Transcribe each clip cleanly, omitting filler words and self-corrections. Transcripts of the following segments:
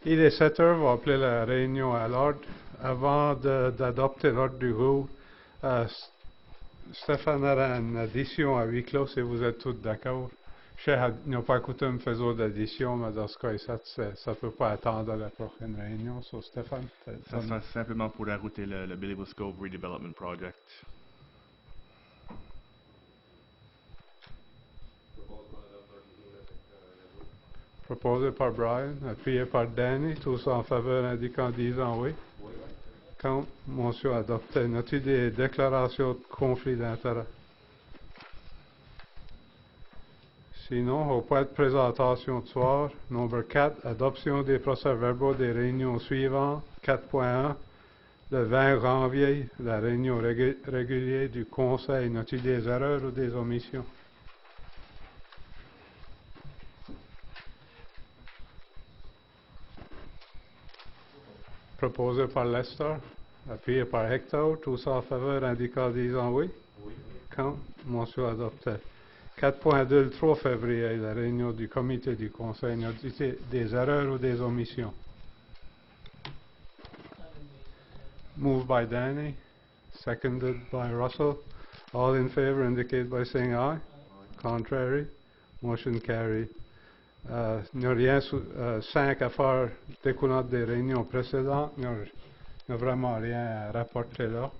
Il est 7 heures, on va appeler la réunion à l'ordre. Avant d'adopter l'ordre du jour, Stéphane a une addition à huis clos si vous êtes tous d'accord. Je n'ai pas coutume de faire d'addition, mais dans ce cas, ça ne peut pas attendre la prochaine réunion. So, Stéphane, Ça sera simplement pour ajouter le Believable Scope Redevelopment Project. Proposé par Brian, appuyé par Danny, tous en faveur indiquant disant oui. Quand motion adoptée, noté des déclarations de conflit d'intérêt. Sinon, au point de présentation de soir, nombre 4, adoption des procès-verbaux des réunions suivantes. 4.1, le 20 janvier, la réunion régulière du Conseil, noté des erreurs ou des omissions. Proposé par Lester, appuyé par Hector, tous en faveur indiquant disant oui. Oui. Quand motion adoptée. 4.2, le 3 février, la réunion du comité du Conseil, noté des erreurs ou des omissions. Moved by Danny, seconded by Russell. All in favor indicate by saying aye. Contrary, motion carried. Il n'y a rien 5 affaires découlant des réunions précédentes. Il n'y a vraiment rien à rapporter là.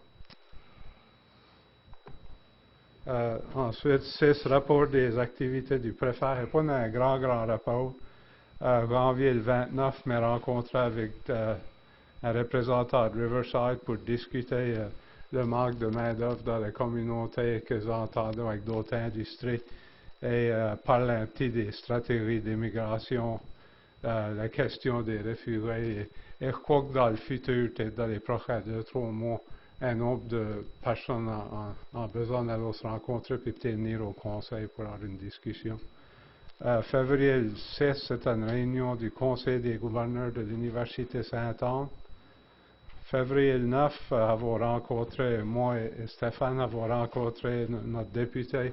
Ensuite, 6 rapports des activités du préfet. Il n'y a pas un grand rapport. Janvier le 29, mais rencontré avec un représentant de Riverside pour discuter le manque de main-d'œuvre dans la communauté que nous entendons avec d'autres industries et parler un petit des stratégies d'immigration, la question des réfugiés. Et je crois que dans le futur, peut-être dans les prochains 2-3 mois, un nombre de personnes ont besoin d'aller se rencontrer puis peut-être venir au Conseil pour avoir une discussion. Février le 6, c'est une réunion du Conseil des gouverneurs de l'Université Saint-Anne. Février le 9, avons rencontré, moi et Stéphane avons rencontré notre député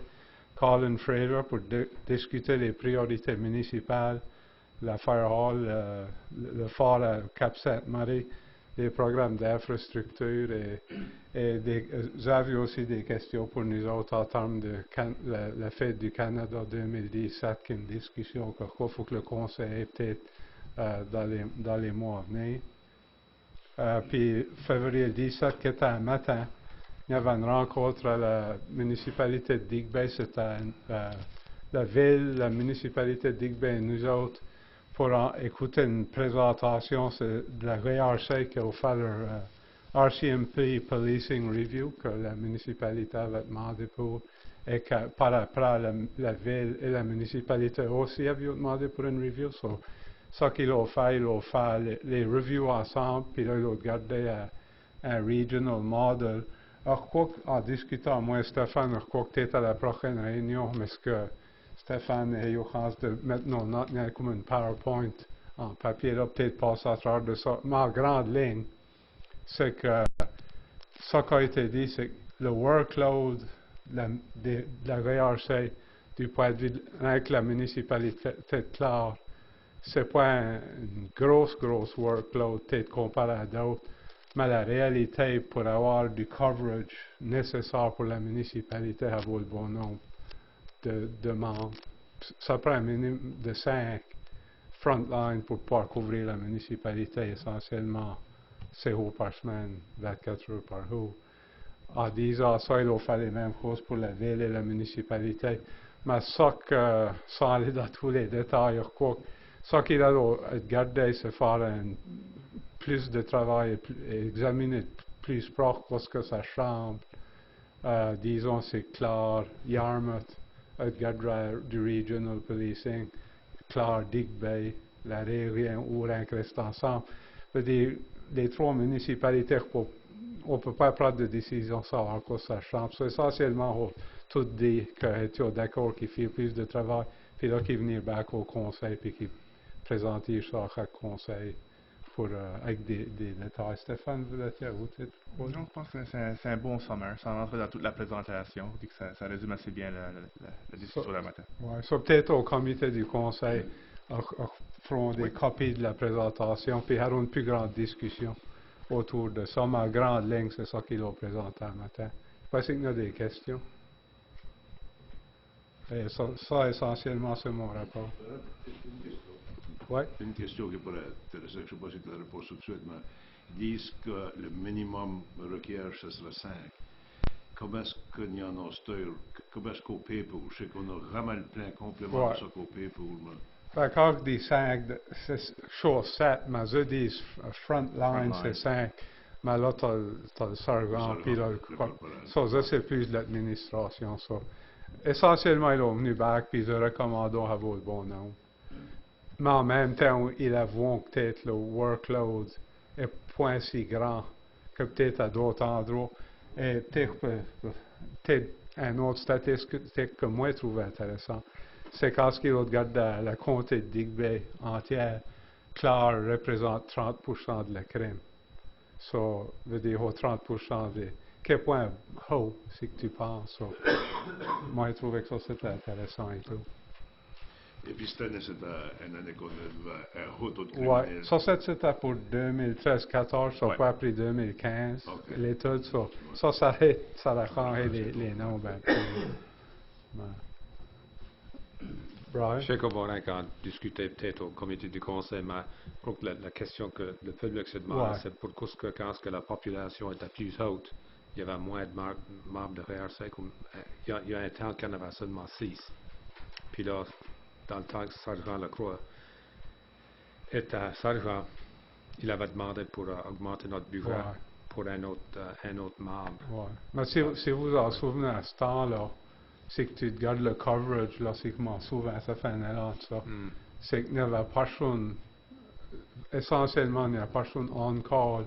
Colin Fraser pour discuter les priorités municipales, l'affaire Hall, le phare à Cap-Sainte-Marie, les programmes d'infrastructure et nous avions aussi des questions pour nous autres en termes de la fête du Canada 2017, qui est une discussion qu'il faut que le Conseil ait peut-être dans les mois à venir. Puis février 17, qui était un matin, il y avait une rencontre à la municipalité de Digby. C'était la ville, la municipalité de Digby et nous autres pour écouter une présentation de la RRC qui a fait leur RCMP Policing Review que la municipalité avait demandé pour et que par après la ville et la municipalité aussi avaient demandé pour une review. Ça qu'ils ont fait, ils ont fait les reviews ensemble, puis là ils ont gardé un regional model. Alors, je crois qu'en discutant, moi et Stéphane, je crois que tu es à la prochaine réunion, mais ce que Stéphane et Johannes de mettre nos notes comme une PowerPoint en papier, là, peut-être passer à travers de ça. Mais en grande ligne, c'est que ça qui a été dit, c'est que le workload de la VRC du point de vue avec la municipalité de Clare, c'est pas une grosse workload peut-être comparé à d'autres, mais la réalité, pour avoir du coverage nécessaire pour la municipalité, avoir le bon nombre de demandes, ça prend un minimum de 5 frontline pour pouvoir couvrir la municipalité essentiellement 6 jours par semaine, 24 heures par jour. En disant ça, il a fait les mêmes choses pour la ville et la municipalité. Mais ça, sans aller dans tous les détails, je crois que ça qu'il a gardé, c'est faire plus de travail et examiner plus proche que sa chambre. Disons, c'est Clare, Yarmouth, gardera du regional policing, Clare, Digby, la Réunion, Ourin, restent ensemble. Les 3 municipalités, on ne peut pas prendre de décision sans encore sa chambre. C'est essentiellement, on tout dit que tu es d'accord qu'il fait plus de travail, puis là, qu'il venir back au conseil, puis qu'il présente ça à chaque conseil pour, avec des détails. Stéphane, vous voulez ajouter? Non, je pense que c'est un bon sommaire, sans rentrer dans toute la présentation. Je dis que ça résume assez bien la discussion de la matin. Oui, ça peut-être au comité du conseil, feront des copies de la présentation, puis auront une plus grande discussion autour de ça. Mais en grande ligne, c'est ça qu'ils ont présenté un matin. Je pense qu'il y a des questions. Et ça essentiellement, c'est mon rapport. Une question. Oui. Une question qui pourrait intéresser, je ne sais pas si tu la réponds tout de suite, mais ils disent que le minimum requiert, ce sera 5. Comment est-ce qu'il y en a comment est-ce qu'on paye pour? Je sais qu'on a vraiment le plein complément de Ouais. ça qu'on paye pour. Fait quand je dis 5, c'est chose 7, mais je dis front line, c'est 5. Mais là, tu as le sergent, puis là, ça, c'est plus de l'administration, ça. Essentiellement, ils sont venus back, puis ils recommandent à vos bon nom. Mais en même temps, ils avouent que peut-être le workload est point si grand que peut-être à d'autres endroits. Et peut-être un autre statistique que moi je trouve intéressant, c'est quand ils regardent la comté de Digby entière, Clare représente 30% de la crème. Ça veut dire 30% de quel point haut c'est que tu penses. So, moi je trouvais que ça c'était intéressant et tout. Et puis cette année, c'était une année qu'on avait un haut taux de Oui, criminels. ça c'était pour 2013-14, ça pas après 2015. Okay. L'étude, ça a changé les noms. Ben, Brian? Je sais qu'on va encore discuter peut-être au comité du conseil, mais je crois que la question que le public se demande, c'est pourquoi quand la population était plus haute, il y avait moins de membres de RRC. Il y a un temps qu'il y en avait seulement 6. Puis là, dans le temps que Sergent Lacroix était sergent, il avait demandé pour augmenter notre budget pour un autre membre. Ouais. Mais si vous en souvenez à ce temps-là, c'est que tu regardes le coverage, là, c'est que moi, souvent, ça fait un élan de ça. C'est qu'il n'y avait personne, essentiellement, il n'y avait personne on-call.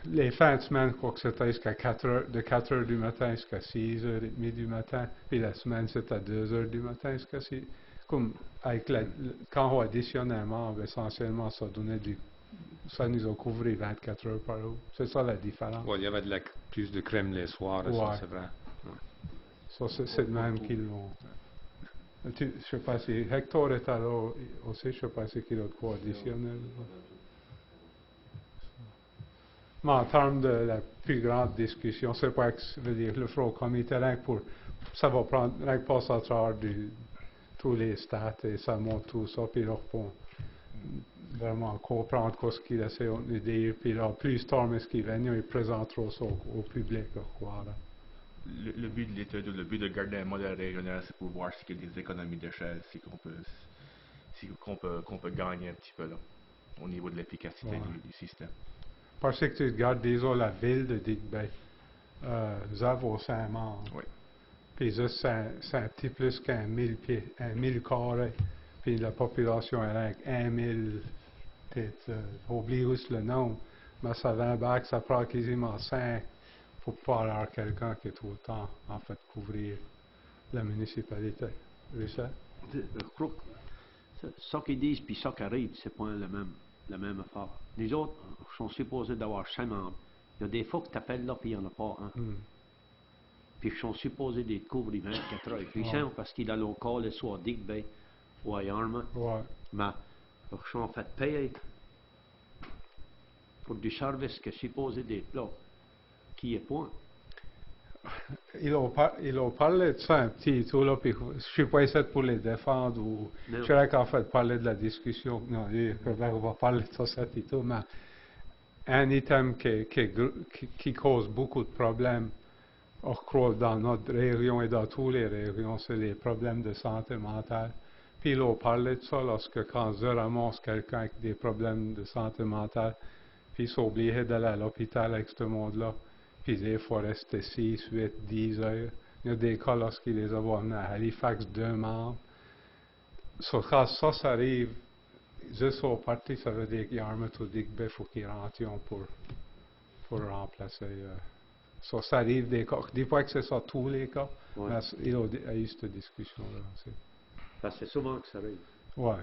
Les fins de semaine, quoi que c'était jusqu'à 4 heures, de 4 heures du matin jusqu'à 6h30 du matin. Puis la semaine, c'était à 2 heures du matin jusqu'à 6. Comme avec quand on additionnait un membre, essentiellement, ça nous a couvert 24 heures par jour. C'est ça la différence. Oui, il y avait plus de crème les soirs, ça c'est vrai. Ça, c'est le même qu'ils l'ont. Je ne sais pas si Hector est là aussi, je ne sais pas si il a de quoi additionner. Mais en termes de la plus grande discussion, c'est pas que je veux dire, le front comité, ça va prendre, rien que passer à travers tous les stats et ça montre tout ça, puis là, pour vraiment comprendre ce qu'il essaie de dire, puis là, plus tard, mais ce qui vient, il présentera ça au public, quoi, là. Le but de l'étude, le but de garder un modèle régional, c'est pour voir s'il y a des économies d'échelle, qu'on peut gagner un petit peu là, au niveau de l'efficacité du système. Parce que tu regardes déjà la ville de Digby, Zavo Saint-Marc. Oui. Puis ça, c'est un petit plus qu'un 1000 pieds, 1000 carrés. Puis la population est avec 1000, peut-être, oublie juste le nombre, mais ça va back, ça prend quasiment 5 pour pouvoir avoir quelqu'un qui est tout le temps, en fait, couvrir la municipalité. Richard? Je crois que ça qu'ils disent puis ça qui arrive, c'est pas la même affaire. Les autres sont supposés d'avoir 5 membres. Il y a des fois que tu appelles là puis il n'y en a pas un. Puis ils sont supposés d'être couverts 24 heures. Puis c'est parce qu'il a le call soit à Digby ou à Yarmouth. Mais ils sont fait payer pour du service qui est supposé d'être là, qui est point. Ils ont parlé de ça un petit tout là, puis je suis pas ici pour les défendre ou je suis là qu'en fait parler de la discussion. Non, on va parler de ça et tout, mais un item qui cause beaucoup de problèmes, on croit dans notre région et dans toutes les régions, c'est les problèmes de santé mentale. Puis ils ont parlé de ça lorsque quand je ramasse quelqu'un avec des problèmes de santé mentale, puis ils sont obligés d'aller à l'hôpital avec ce monde-là. Puis des fois rester 6, 8, 10 heures. Il y a des cas lorsqu'ils les ont amenés à Halifax 2 membres. Quand ça arrive, juste au parti, ça veut dire qu'il y a un ou Digby, il faut qu'ils rentrent pour remplacer. Ça arrive des cas. Je ne dis pas que c'est ça tous les cas, mais il y a eu cette discussion-là aussi. Parce que c'est souvent que ça arrive. Oui.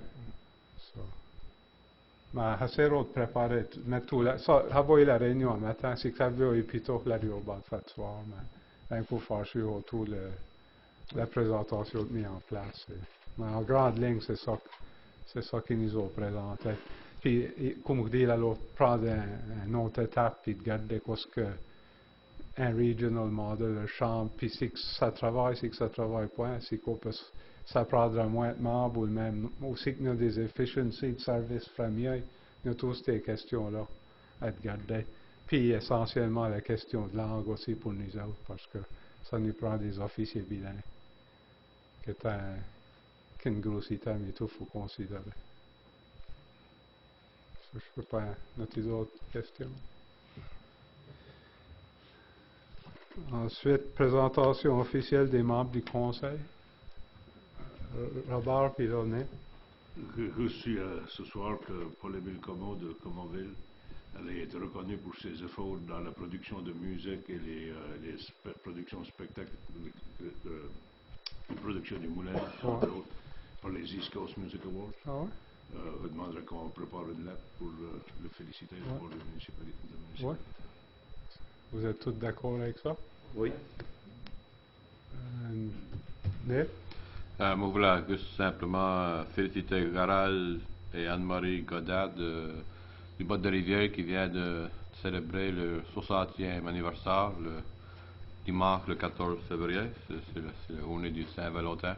Mais assez de préparer, mettre tout là. Ça, avoir eu la réunion un matin, c'est que ça avait eu plutôt la réunion de soir, mais rien pour faire sur autour la présentation mise en place. Mais en grande ligne, c'est ça C'est ça qu'ils nous ont présenté. Puis, comme vous dites, alors, prendre une autre étape, puis de garder ce que un regional model, le champ, puis si ça travaille, si ça travaille pas, si ça prendra moins de membres, ou même aussi qu'il y a des efficiencies de service mieux, il y a toutes ces questions-là à garder. Puis essentiellement la question de langue aussi pour nous autres, parce que ça nous prend des officiers bilingues, qui est une grosse item et tout, il faut considérer. Je ne peux pas noter d'autres questions. Ensuite, présentation officielle des membres du Conseil. Robert puis René. Reçu ce soir que Paul-Émile Comeau de Comeauville allait être reconnu pour ses efforts dans la production de musique et les productions spectacles, la production du moulin, entre autres, par les East Coast Music Awards. Ah ouais? Je demanderai qu'on prépare une lettre pour le féliciter pour la municipalité. Ouais. Vous êtes tous d'accord avec ça? Oui. Nick? Moi, je voulais juste simplement féliciter Garal et Anne-Marie Godard du bord de rivière qui vient de célébrer le 60e anniversaire le dimanche le 14 février. C'est la journée du Saint-Valentin.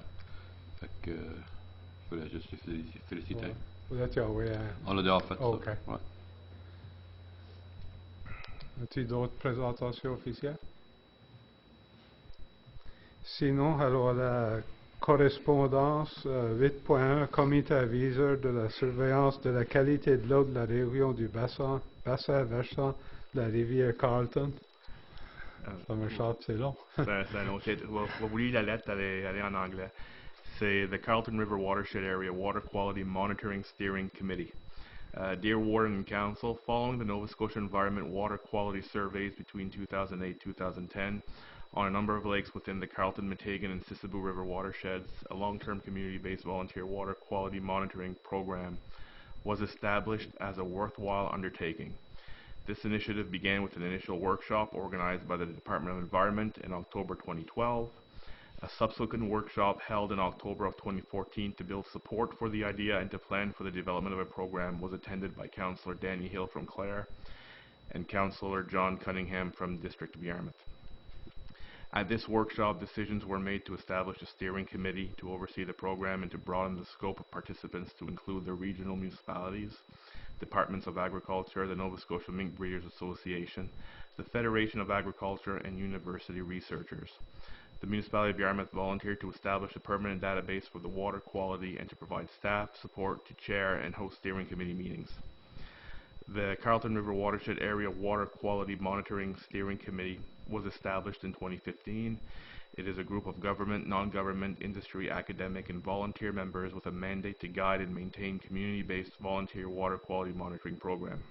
Fait que je voulais juste les féliciter. Ouais. Vous êtes oui. On l'a déjà fait OK. ça. Ouais. As-tu d'autres présentations officielles? Sinon, alors la correspondance 8.1, comité aviseur de la surveillance de la qualité de l'eau de la région du bassin versant de la rivière Carleton. Ça me chante, c'est long. C'est un long titre. Vous lire la lettre, elle est en anglais. C'est the Carleton River Watershed Area Water Quality Monitoring Steering Committee. Dear Warden and Council, following the Nova Scotia Environment Water Quality Surveys between 2008-2010 on a number of lakes within the Carleton, Metegan, and Sissebu River watersheds, a long-term community-based volunteer water quality monitoring program was established as a worthwhile undertaking. This initiative began with an initial workshop organized by the Department of Environment in October 2012. A subsequent workshop held in October of 2014 to build support for the idea and to plan for the development of a program was attended by Councillor Danny Hill from Clare and Councillor John Cunningham from the District of Yarmouth. At this workshop, decisions were made to establish a steering committee to oversee the program and to broaden the scope of participants to include the regional municipalities, departments of agriculture, the Nova Scotia Mink Breeders Association, the Federation of Agriculture, and university researchers. The municipality of Yarmouth volunteered to establish a permanent database for the water quality and to provide staff support to chair and host steering committee meetings. The Carleton River Watershed Area Water Quality Monitoring Steering Committee was established in 2015. It is a group of government, non-government, industry, academic, and volunteer members with a mandate to guide and maintain community-based volunteer water quality monitoring program.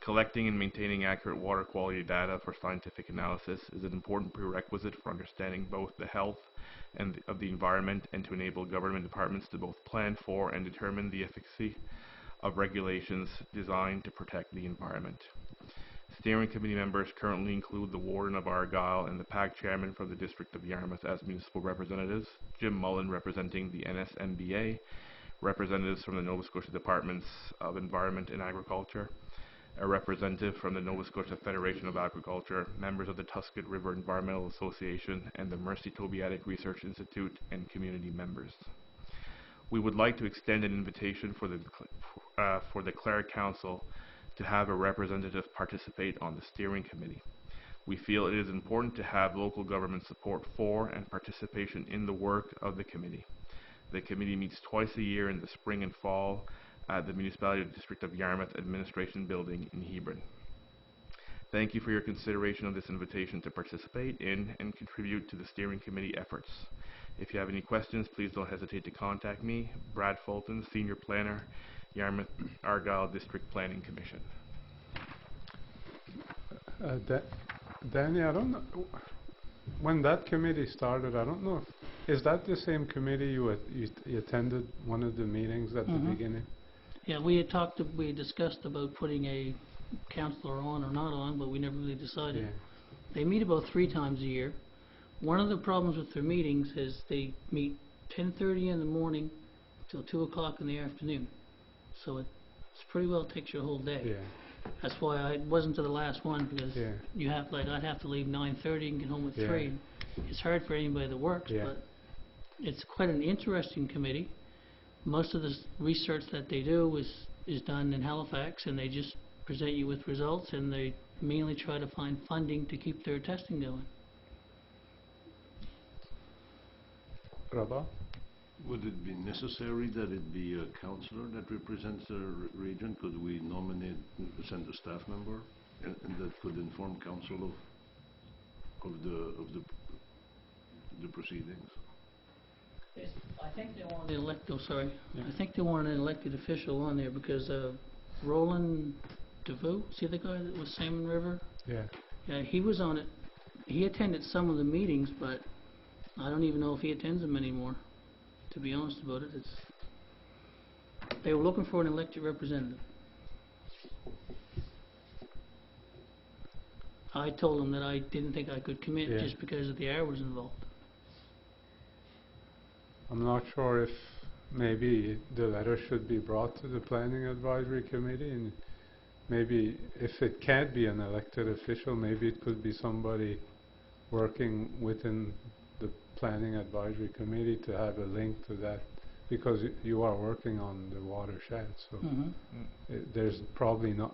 Collecting and maintaining accurate water quality data for scientific analysis is an important prerequisite for understanding both the health of the environment and to enable government departments to both plan for and determine the efficacy of regulations designed to protect the environment. Steering committee members currently include the Warden of Argyll and the PAC Chairman from the District of Yarmouth as municipal representatives, Jim Mullen representing the NSMBA, representatives from the Nova Scotia Departments of Environment and Agriculture, a representative from the Nova Scotia Federation of Agriculture, members of the Tuscan River Environmental Association, and the Mercy Tobiatic Research Institute, and community members. We would like to extend an invitation for the Clare Council to have a representative participate on the steering committee. We feel it is important to have local government support for and participation in the work of the committee. The committee meets twice a year in the spring and fall at the Municipality District of Yarmouth Administration Building in Hebron. Thank you for your consideration of this invitation to participate in and contribute to the steering committee efforts. If you have any questions, please don't hesitate to contact me, Brad Fulton, Senior Planner, Yarmouth Argyll District Planning Commission. Danny, I don't know, when that committee started, I don't know, is that the same committee you attended one of the meetings at the beginning? Yeah, we discussed about putting a counselor on or not on, but we never really decided. Yeah. They meet about 3 times a year. One of the problems with their meetings is they meet 10:30 in the morning till 2 o'clock in the afternoon. So it's pretty well takes your whole day. Yeah. That's why I wasn't to the last one, because Yeah. you have, like, I'd have to leave 9:30 and get home at Yeah. 3. It's hard for anybody that works, Yeah. but it's quite an interesting committee. Most of the research that they do is done in Halifax, and they just present you with results, and they mainly try to find funding to keep their testing going. Robert? Would it be necessary that it be a councillor that represents the region? Could we nominate, send a staff member, and that could inform council of the proceedings? I think they want an I think they want an elected official on there because Roland DeVoe, see the guy that was Salmon River? Yeah. Yeah, he was on it. He attended some of the meetings, but I don't even know if he attends them anymore. To be honest about it, they were looking for an elected representative. I told them that I didn't think I could commit just because of the hours involved. I'm not sure if maybe the letter should be brought to the Planning Advisory Committee, and maybe if it can't be an elected official, maybe it could be somebody working within the Planning Advisory Committee to have a link to that, because you are working on the watershed, so there's probably not,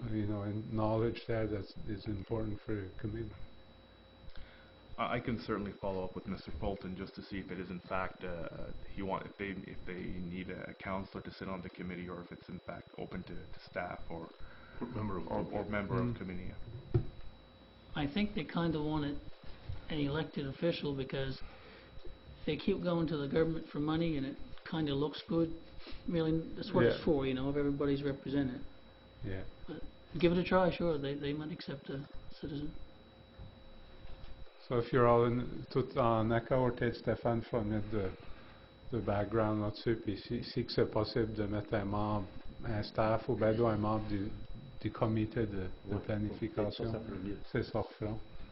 knowledge there that is important for the committee. I can certainly follow up with Mr. Fulton just to see if it is in fact if they need a councillor to sit on the committee, or if it's in fact open to staff or member of committee. I think they kind of want an elected official because they keep going to the government for money, and it kind of looks good. Really, that's what it's for, if everybody's represented. Yeah. But give it a try, sure. They might accept a citizen. So if you're all tout en accord, peut-être Stéphane va mettre de background là-dessus, puis si que c'est possible de mettre un staff ou ben un membre du comité de planification, c'est ça refait.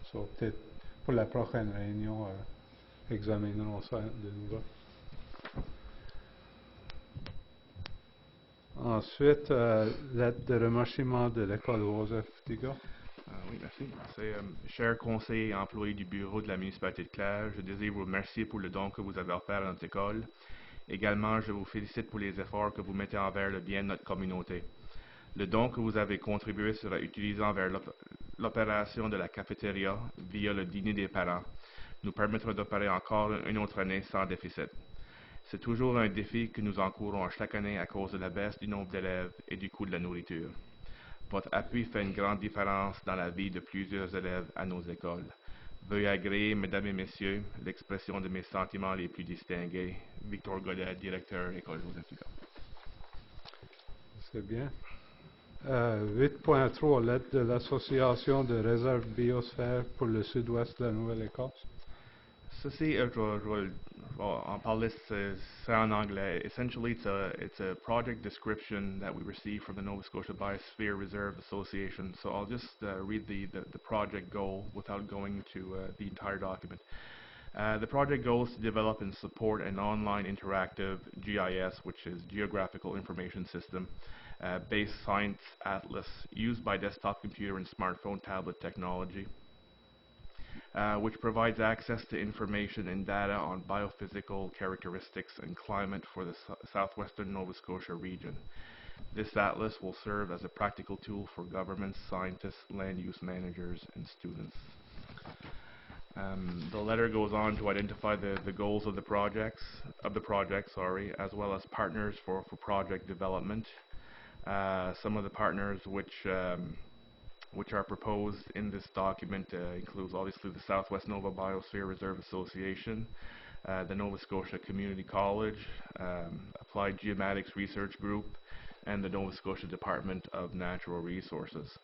So peut-être pour la prochaine réunion, examinerons ça de nouveau. Ensuite, lettre de remerciement de l'école Joseph Diga. Oui, merci. C'est cher conseil et employés du bureau de la municipalité de Clare, je désire vous remercier pour le don que vous avez offert à notre école. Également, je vous félicite pour les efforts que vous mettez envers le bien de notre communauté. Le don que vous avez contribué sera utilisé envers l'opération de la cafétéria via le dîner des parents. Nous permettra d'opérer encore une autre année sans déficit. C'est toujours un défi que nous encourons chaque année à cause de la baisse du nombre d'élèves et du coût de la nourriture. Votre appui fait une grande différence dans la vie de plusieurs élèves à nos écoles. Veuillez agréer, mesdames et messieurs, l'expression de mes sentiments les plus distingués. Victor Godet, directeur École Joseph Diga. C'est bien. 8.3, lettre de l'Association de réserve biosphère pour le sud-ouest de la Nouvelle-Écosse. Ceci, je vais en parler, c'est en anglais. Essentially, it's a project description that we received from the Nova Scotia Biosphere Reserve Association. So I'll just read the project goal without going to the entire document. The project goal is to develop and support an online interactive GIS, which is Geographical Information System, based science atlas used by desktop computer and smartphone tablet technology, which provides access to information and data on biophysical characteristics and climate for the southwestern Nova Scotia region. This atlas will serve as a practical tool for governments, scientists, land use managers, and students. The letter goes on to identify the goals of the project, as well as partners for project development. Some of the partners which are proposed in this document includes obviously the Southwest Nova Biosphere Reserve Association, the Nova Scotia Community College, Applied Geomatics Research Group, and the Nova Scotia Department of Natural Resources.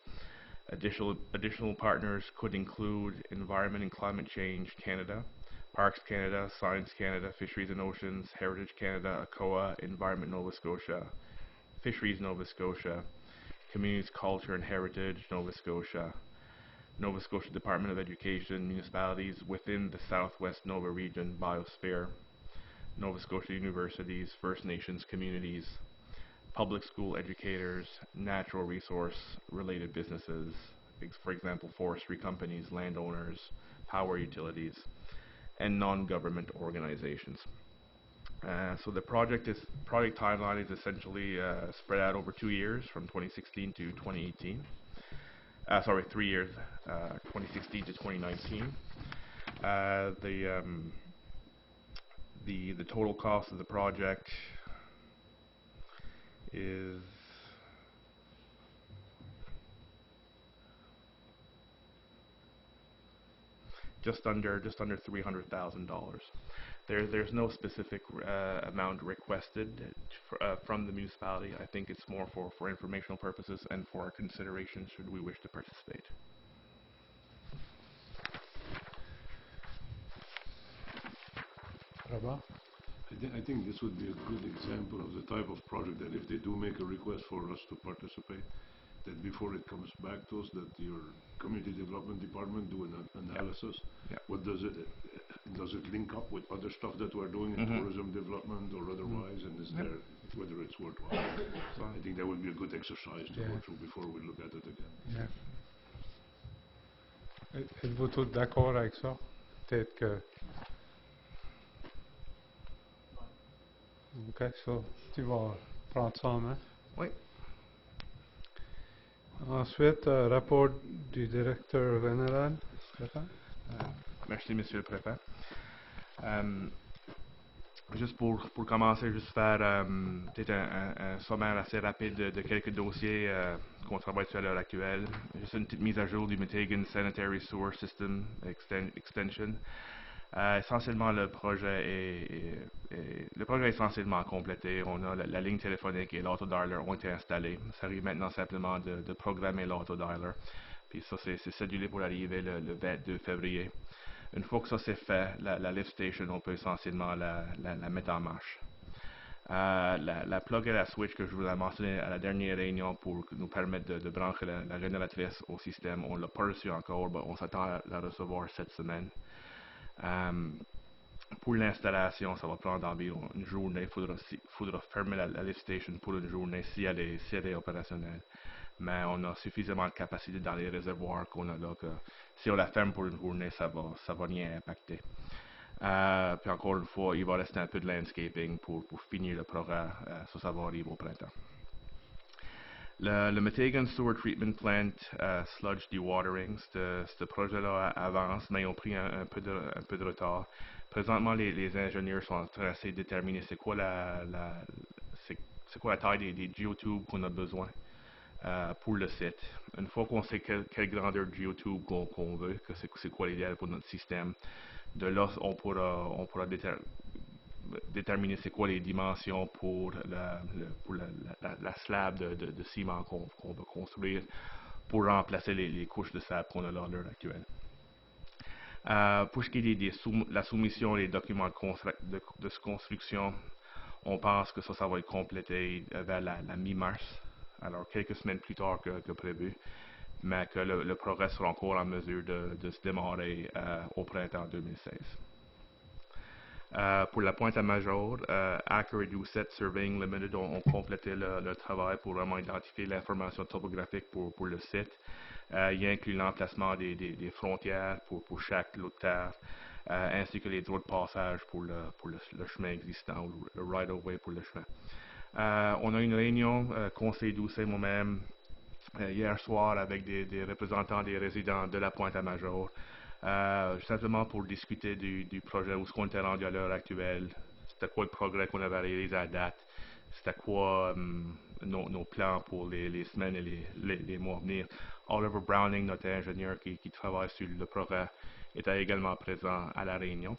Additional partners could include Environment and Climate Change Canada, Parks Canada, Science Canada, Fisheries and Oceans, Heritage Canada, ACOA, Environment Nova Scotia, Fisheries Nova Scotia, Communities, Culture and Heritage Nova Scotia, Nova Scotia Department of Education, municipalities within the Southwest Nova Region Biosphere, Nova Scotia universities, First Nations communities, public school educators, natural resource related businesses, for example, forestry companies, landowners, power utilities, and non-government organizations. So the project timeline is essentially spread out over 2 years, from 2016 to 2018. 3 years, 2016 to 2019. The total cost of the project is just under $300,000. There's no specific amount requested from the municipality. I think it's more for informational purposes and for our consideration should we wish to participate. Robert? I think this would be a good example of the type of project that if they do make a request for us to participate, that before it comes back to us, that your community development department do an analysis. Yep. What does it link up with other stuff that we're doing in tourism development or otherwise, and is there whether it's worthwhile? So I think that would be a good exercise to go through before we look at it again. Êtes-vous tous d'accord avec ça? Peut-être que... OK, so tu vas prendre ça en main. Oui. Ensuite, rapport du directeur général. Stéphane? Merci, Monsieur le Préfet. Juste pour commencer, juste faire peut-être un sommaire assez rapide de quelques dossiers qu'on travaille sur à l'heure actuelle. Juste une petite mise à jour du Metegan Sanitary Sewer System Extension. Essentiellement, le projet est essentiellement complété. On a la ligne téléphonique et l'autodialer ont été installés. Ça arrive maintenant simplement de programmer l'autodialer. Puis ça, c'est cédulé pour arriver le 22 février. Une fois que ça c'est fait, la lift station, on peut essentiellement la mettre en marche. La plug et la switch que je vous ai mentionné à la dernière réunion pour nous permettre de brancher la génératrice au système, on ne l'a pas reçu encore, mais on s'attend à la recevoir cette semaine. Pour l'installation, ça va prendre environ une journée. Il faudra fermer la lift station pour une journée si elle est opérationnelle. Mais on a suffisamment de capacité dans les réservoirs qu'on a là que si on la ferme pour une journée, ça va rien impacter. Puis encore une fois, il va rester un peu de landscaping pour finir le projet. Ça va arriver au printemps. Le Metegan Sewer Treatment Plant Sludge Dewatering, ce projet-là avance, mais ils ont pris un peu de retard. Présentement, les ingénieurs sont en train d'essayer de déterminer c'est quoi la taille des geotubes qu'on a besoin pour le site. Une fois qu'on sait quelle grandeur de geotube qu'on veut, que c'est quoi l'idéal pour notre système, de là, on pourra déterminer c'est quoi les dimensions pour la slab de ciment qu'on va construire pour remplacer les couches de sable qu'on a là à l'heure actuelle. Pour ce qui est de la soumission des documents de construction, on pense que ça va être complété vers la mi-mars, alors quelques semaines plus tard que prévu, mais que le progrès sera encore en mesure de se démarrer au printemps 2016. Pour la Pointe-à-Major, Acker et Doucette Surveying Limited ont complété leur travail pour vraiment identifier l'information topographique pour le site. Il inclut l'emplacement des frontières pour chaque lot de terre, ainsi que les droits de passage pour le chemin existant ou le right-of-way pour le chemin. On a une réunion, Conseil Doucet, moi-même, hier soir avec des représentants des résidents de la Pointe-à-Major, simplement pour discuter du projet, où est-ce qu'on était rendu à l'heure actuelle, c'était quoi le progrès qu'on avait réalisé à date, c'était quoi nos plans pour les semaines et les mois à venir. Oliver Browning, notre ingénieur qui travaille sur le projet, était également présent à la réunion.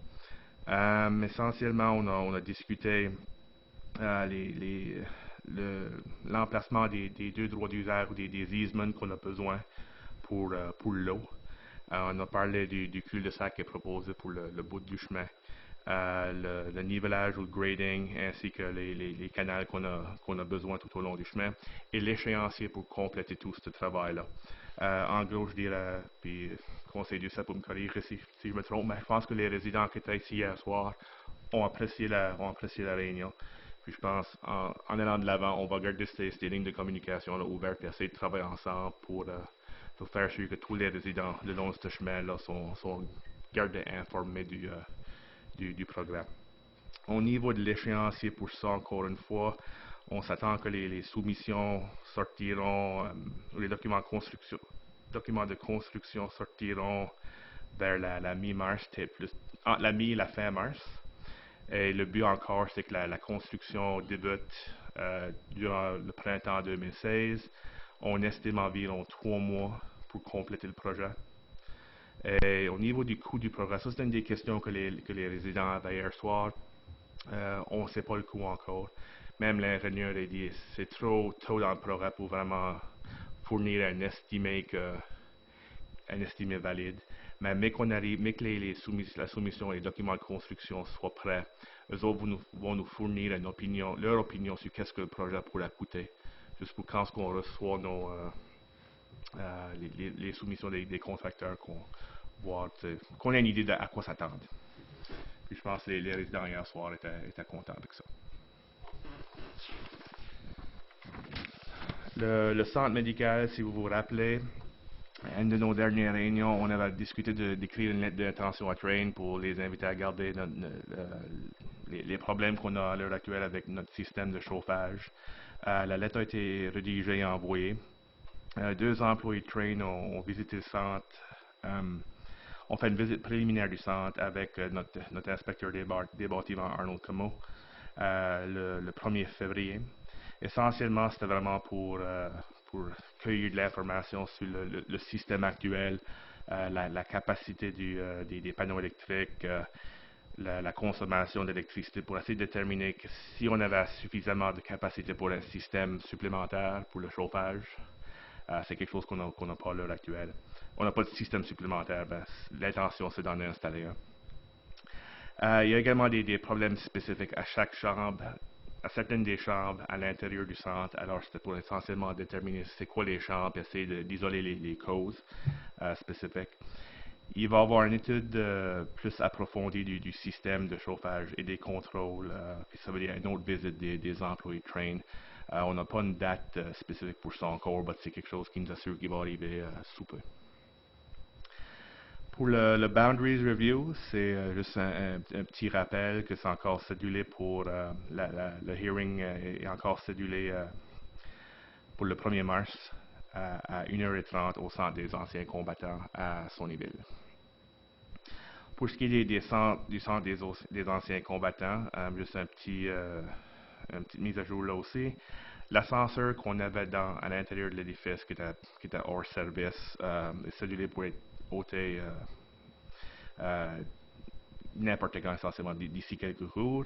Essentiellement, on a discuté l'emplacement des deux droits d'usage ou des easements qu'on a besoin pour l'eau. On a parlé du cul-de-sac qui est proposé pour le bout du chemin, le nivellage ou le grading, ainsi que les canaux qu'on a besoin tout au long du chemin, et l'échéancier pour compléter tout ce travail-là. En gros, je dirais, puis Conseil du CEP pour me corriger si je me trompe, mais je pense que les résidents qui étaient ici hier soir ont apprécié la réunion. Puis je pense, en allant de l'avant, on va garder ces lignes de communication là, ouvertes et essayer de travailler ensemble pour faire sûr que tous les résidents le long de ce chemin-là sont gardés informés du programme. Au niveau de l'échéancier pour ça, encore une fois, on s'attend que les soumissions sortiront, les documents de construction sortiront vers la mi-mars, entre la mi et la fin mars. Et le but encore, c'est que la construction débute durant le printemps 2016. On estime environ 3 mois pour compléter le projet. Et au niveau du coût du projet, ça c'est une des questions que les résidents avaient hier soir. On ne sait pas le coût encore. Même l'ingénieur a dit c'est trop tôt dans le projet pour vraiment fournir un estimé valide. Mais que la soumission et les documents de construction soient prêts, eux autres vont nous fournir leur opinion sur qu'est-ce que le projet pourrait coûter, juste pour quand on reçoit les soumissions des contracteurs, qu'on ait une idée de à quoi s'attendre. Puis je pense que les résidents hier soir étaient contents avec ça. Le centre médical, si vous vous rappelez, à une de nos dernières réunions, on avait discuté d'écrire une lettre d'intention à Train pour les inviter à garder les problèmes qu'on a à l'heure actuelle avec notre système de chauffage. La lettre a été rédigée et envoyée. 2 employés de Train ont visité le centre. On fait une visite préliminaire du centre avec notre inspecteur des bâtiments, Arnold Como, le 1er février. Essentiellement, c'était vraiment pour cueillir de l'information sur le système actuel, la capacité des panneaux électriques, la consommation d'électricité, pour essayer de déterminer que si on avait suffisamment de capacité pour un système supplémentaire pour le chauffage. C'est quelque chose qu'on n'a pas à l'heure actuelle. On n'a pas de système supplémentaire, l'intention c'est d'en installer un. Il y a également des problèmes spécifiques à chaque chambre, à certaines des chambres à l'intérieur du centre. Alors c'était pour essentiellement déterminer c'est quoi les chambres et essayer d'isoler les causes spécifiques. Il va y avoir une étude plus approfondie du système de chauffage et des contrôles, puis ça veut dire une autre visite des employés de Train. On n'a pas une date spécifique pour ça encore, mais c'est quelque chose qui nous assure qu'il va arriver sous peu. Pour le Boundaries Review, c'est juste un petit rappel que c'est encore cédulé pour le hearing est encore cédulé pour le 1er mars à 1h30 au centre des anciens combattants à Sonyville. Pour ce qui est du centre des anciens combattants, juste une petite mise à jour là aussi. L'ascenseur qu'on avait à l'intérieur de l'édifice qui était hors service est cédulé pour être ôté n'importe quand, essentiellement d'ici quelques jours.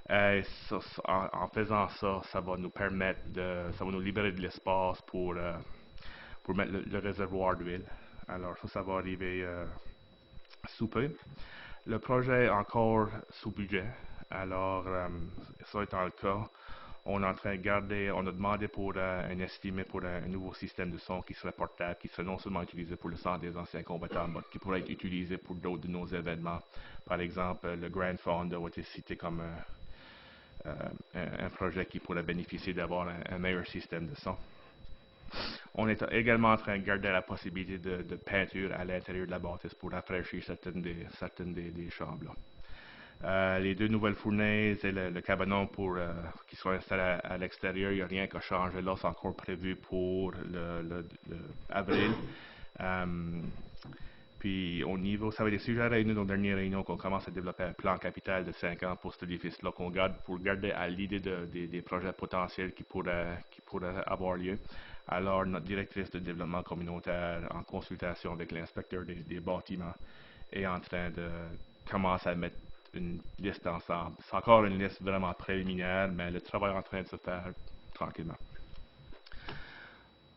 En faisant ça, ça va nous permettre ça va nous libérer de l'espace pour mettre le réservoir d'huile. Alors ça va arriver sous peu. Le projet est encore sous budget. Alors, ça étant le cas, on est en train de garder, on a demandé pour un estimé pour un nouveau système de son qui serait portable, qui serait non seulement utilisé pour le centre des anciens combattants, mais qui pourrait être utilisé pour d'autres de nos événements. Par exemple, le Grand Fondo a été cité comme un projet qui pourrait bénéficier d'avoir un meilleur système de son. On est également en train de garder la possibilité de peinture à l'intérieur de la bâtisse pour rafraîchir certaines des chambres. Les 2 nouvelles fournaises et le cabanon qui sont installés à l'extérieur, il n'y a rien qu'à changer là, c'est encore prévu pour le avril. Puis au niveau, ça va être des sujets à réunir dans nos dernières réunions qu'on commence à développer un plan capital de 5 ans pour cet édifice-là qu'on garde pour garder à l'idée des projets potentiels qui pourraient avoir lieu. Alors notre directrice de développement communautaire, en consultation avec l'inspecteur des bâtiments, est en train de commencer à mettre une liste ensemble. C'est encore une liste vraiment préliminaire, mais le travail est en train de se faire tranquillement.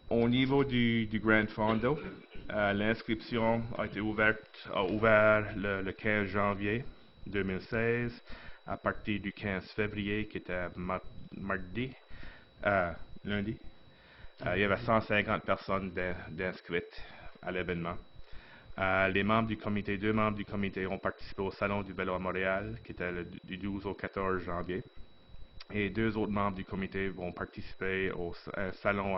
Au niveau du Grand Fondo, l'inscription a ouvert le 15 janvier 2016 à partir du 15 février qui était lundi. Il y avait 150 personnes d'inscrites à l'événement. Les membres du comité, 2 membres du comité ont participé au Salon du vélo à Montréal, qui était du 12 au 14 janvier. Et 2 autres membres du comité vont participer au salon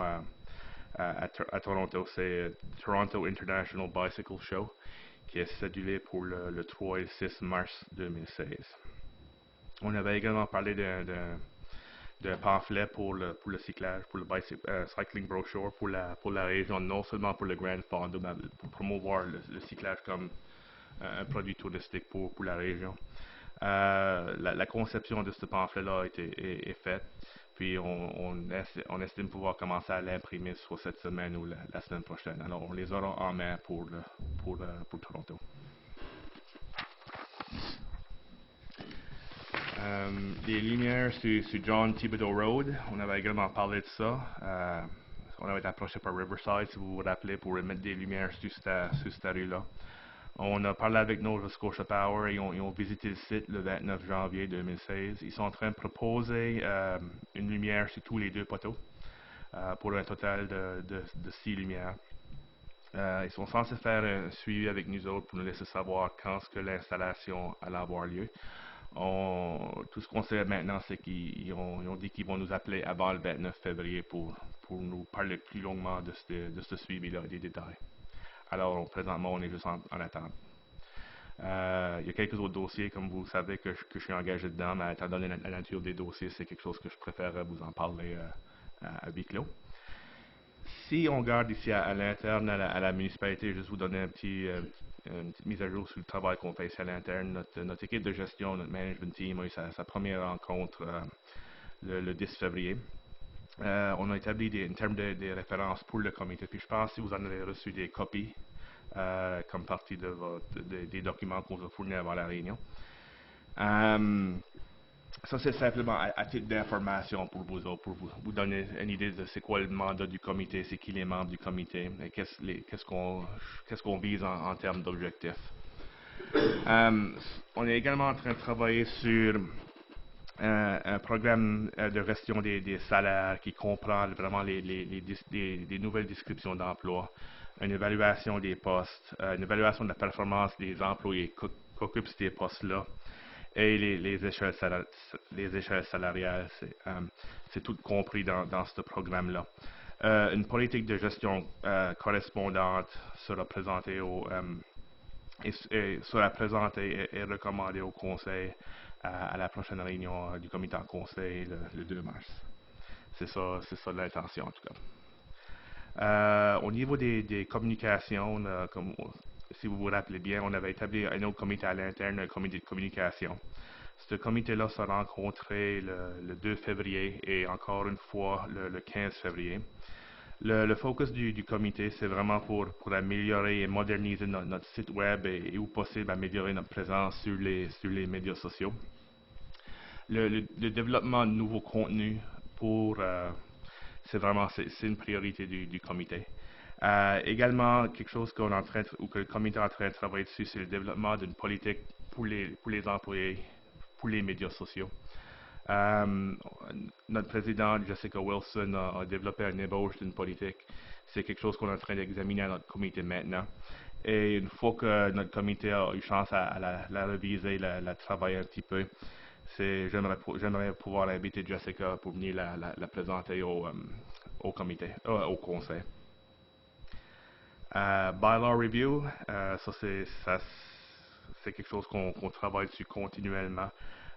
à Toronto. C'est Toronto International Bicycle Show, qui est cédulé pour le 3 et le 6 mars 2016. On avait également parlé d'un pamphlet pour le cyclage, pour le cycling brochure pour la région, non seulement pour le Grand Fondo, mais pour promouvoir le cyclage comme un produit touristique pour la région. La conception de ce pamphlet-là est faite, puis on estime pouvoir commencer à l'imprimer soit cette semaine ou la semaine prochaine. Alors, on les aura en main pour Toronto. Les lumières sur John Thibodeau Road, on avait également parlé de ça. On avait été approché par Riverside, si vous vous rappelez, pour mettre des lumières sur cette rue-là. On a parlé avec Nova Scotia Power et ils ont visité le site le 29 janvier 2016. Ils sont en train de proposer une lumière sur tous les 2 poteaux pour un total de 6 lumières. Ils sont censés faire un suivi avec nous autres pour nous laisser savoir quand est-ce que l'installation allait avoir lieu. Tout ce qu'on sait maintenant, c'est qu'ils ont dit qu'ils vont nous appeler avant le 29 février pour nous parler plus longuement de ce suivi-là et des détails. Alors, présentement, on est juste en attente. Il y a quelques autres dossiers, comme vous savez, que je suis engagé dedans, mais étant donné la nature des dossiers, c'est quelque chose que je préfère vous en parler à huis clos. Si on regarde ici à l'interne, à la municipalité, juste vous donner une petite mise à jour sur le travail qu'on fait ici à l'interne. Notre équipe de gestion, notre management team a eu sa première rencontre le 10 février. On a établi en termes de références pour le comité, puis je pense que si vous en avez reçu des copies comme partie des documents qu'on vous a fournis avant la réunion. Ça, c'est simplement à titre d'information pour vous donner une idée de c'est quoi le mandat du comité, c'est qui les membres du comité, et qu'est-ce qu'on vise en termes d'objectifs. On est également en train de travailler sur un programme de gestion des salaires qui comprend vraiment des nouvelles descriptions d'emploi, une évaluation des postes, une évaluation de la performance des employés qu'occupent ces postes-là et les échelles salariales. C'est tout compris dans ce programme-là. Une politique de gestion correspondante sera présentée sera présentée et recommandée au Conseil à la prochaine réunion du comité en Conseil le 2 mars. C'est ça l'intention en tout cas. Au niveau des communications, si vous vous rappelez bien, on avait établi un autre comité à l'interne, un comité de communication. Ce comité-là s'est rencontré le 2 février et encore une fois le 15 février. Le focus du comité, c'est vraiment pour améliorer et moderniser notre site web et où possible améliorer notre présence sur les médias sociaux. Le développement de nouveaux contenus c'est une priorité du comité. Également, quelque chose que le comité est en train de travailler dessus, c'est le développement d'une politique pour les employés, pour les médias sociaux. Notre présidente, Jessica Wilson, a développé une ébauche d'une politique. C'est quelque chose qu'on est en train d'examiner à notre comité maintenant. Et une fois que notre comité a eu chance à la réviser, la travailler un petit peu, j'aimerais pouvoir inviter Jessica pour venir la présenter au comité, au conseil. Bylaw review, c'est quelque chose qu'on travaille dessus continuellement.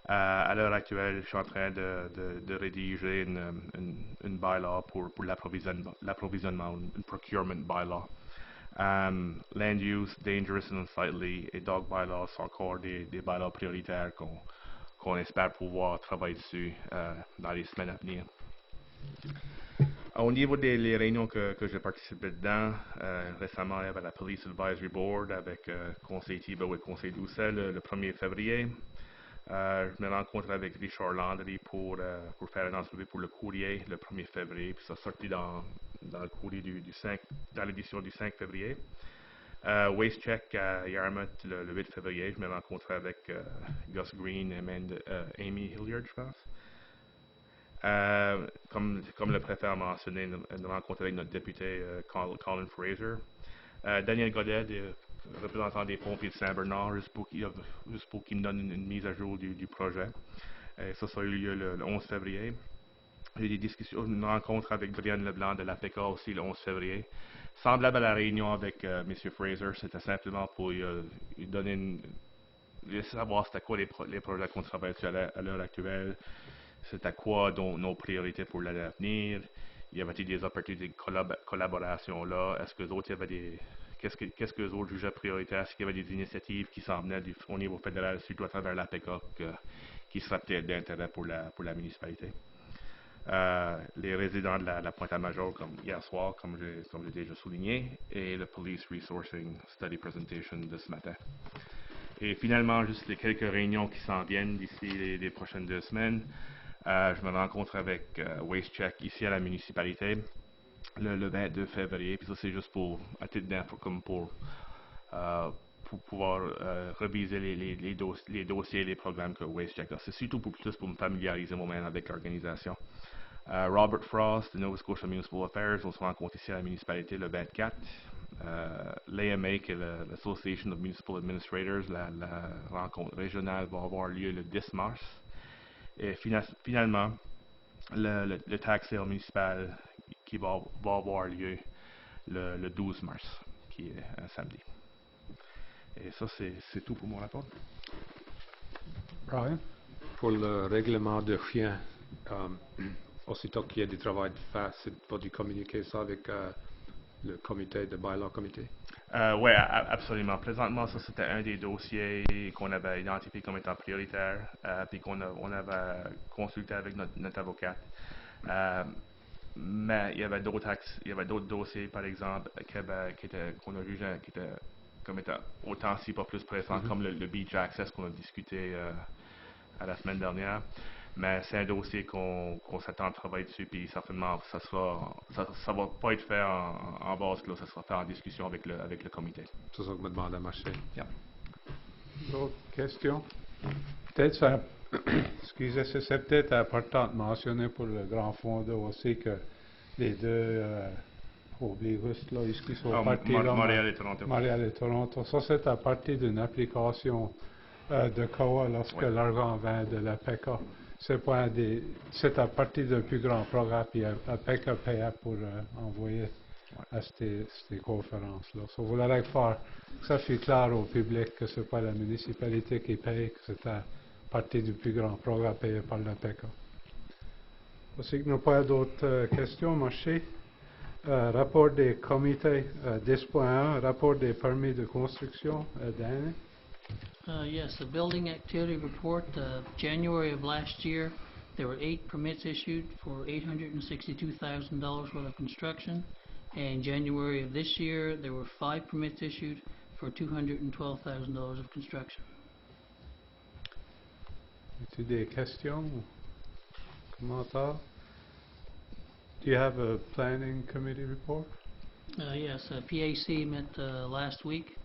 À l'heure actuelle, je suis en train de rédiger une bylaw pour l'approvisionnement, une procurement bylaw. Land use, dangerous and unsightly et dog bylaws sont encore des bylaws prioritaires qu'on espère pouvoir travailler dessus dans les semaines à venir. Au niveau des réunions que j'ai participé dedans, récemment, il y avait la Police Advisory Board avec Conseil Thibault et Conseil Doucet le 1er février. Je me rencontre avec Richard Landry pour faire une entrevue pour le courrier le 1er février, puis ça sorti dans le courrier dans l'édition du 5 février. Waste Check à Yarmouth le 8 février, je me rencontre avec Gus Green et Amy Hilliard, je pense. Comme le préfet a mentionné, une rencontre avec notre député Colin Fraser. Daniel Godet représentant des pompiers de Saint-Bernard, juste pour qu'ils me donnent une mise à jour du projet. Et ça a eu lieu le 11 février. J'ai eu des discussions, une rencontre avec Brianne Leblanc de l'APK aussi le 11 février. Semblable à la réunion avec M. Fraser, c'était simplement pour lui donner laisser savoir c'était quoi les projets qu'on travaille dessus à l'heure actuelle, c'était quoi nos priorités pour l'avenir, y avait-il des opportunités de collaboration là, est-ce que les autres, il y avait qu'est-ce que les autres jugeaient prioritaire, est-ce qu'il y avait des initiatives qui s'en venaient au niveau fédéral, surtout à travers l'APK, qui seraient peut-être d'intérêt pour la municipalité. Les résidents de la Pointe-à-Major, comme hier soir, comme j'ai déjà souligné, et le Police Resourcing Study Presentation de ce matin. Et finalement, juste les quelques réunions qui s'en viennent d'ici les prochaines 2 semaines. Je me rencontre avec WasteCheck ici à la municipalité le 22 février. Puis ça, c'est juste à titre d'info, comme pour pouvoir reviser les dossiers et les programmes que WasteCheck a. C'est surtout plus pour me familiariser moi-même avec l'organisation. Robert Frost de Nova Scotia Municipal Affairs, on se rencontre ici à la municipalité le 24. L'AMA, qui est l'Association of Municipal Administrators, la rencontre régionale va avoir lieu le 10 mars. Et finalement, le tax sale municipal qui va avoir lieu le 12 mars, qui est un samedi. Et ça, c'est tout pour mon rapport. Brian? Pour le règlement de chiens, aussitôt qu'il y a du travail de faire, c'est pour du communiquer ça avec le comité, de bylaw comité? Oui, absolument. Présentement, ça, c'était un des dossiers qu'on avait identifié comme étant prioritaire, puis on avait consulté avec notre avocate. Mais il y avait d'autres dossiers, par exemple, qu'on a jugé qui étaient comme étant autant si pas plus pressants, comme le beach access qu'on a discuté à la semaine dernière. Mais c'est un dossier qu'on s'attend à travailler dessus, puis certainement, ça va pas être fait en base clos, ça sera fait en discussion avec le comité. C'est ça que je me demande à marcher. Yeah. D'autres questions? Peut-être ça, excusez, c'est peut-être important de mentionner pour le grand fondeur aussi que les deux obligus, là, qui sont partis là, Montréal et Toronto. Montréal et Toronto, ça c'est à partir d'une application de COA lorsque l'argent vient de la PECA. C'est à partir d'un plus grand programme, puis la PECA paye pour envoyer à ces conférences-là. So, vous voulez faire que ça soit clair au public que ce n'est pas la municipalité qui paye, que c'est à partir du plus grand programme payé par la PECA. Aussi que nous n'avons pas d'autres questions, marché. Rapport des comités 10.1, rapport des permis de construction, Danny. Yes, the building activity report, January of last year, there were 8 permits issued for $862,000 worth of construction. And January of this year, there were 5 permits issued for $212,000 of construction. As-tu des questions ou commentaires? Do you have a planning committee report? Yes, PAC met last week,